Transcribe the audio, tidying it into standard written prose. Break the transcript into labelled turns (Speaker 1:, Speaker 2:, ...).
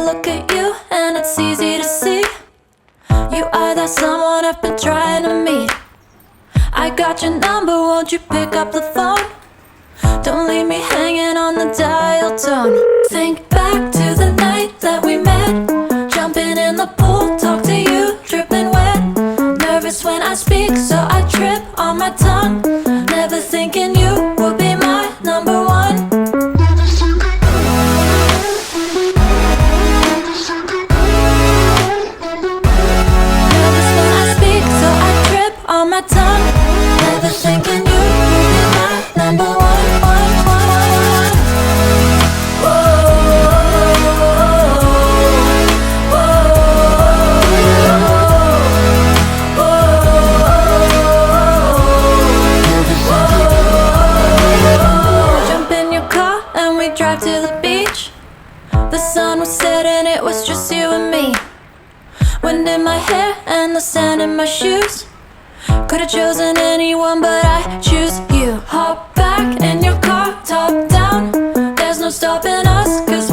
Speaker 1: look at you and it's easy to see. You are that someone I've been trying to meet. I got your number, won't you pick up the phone? Don't leave me hanging on the dial tone. Think back to the night that we met, jumping in the pool, talk to you, dripping wet. Nervous when I speak, so I trip on my tongue. Never thinking you would be my number one. Nervous when I speak, so I trip on my tongue. Never thinking you would be my number one. Drive to the beach. The sun was setting, it was just you and me. Wind in my hair and the sand in my shoes. Could've chosen anyone, but I choose you. Hop back in your car, top down. There's no stopping us, 'cause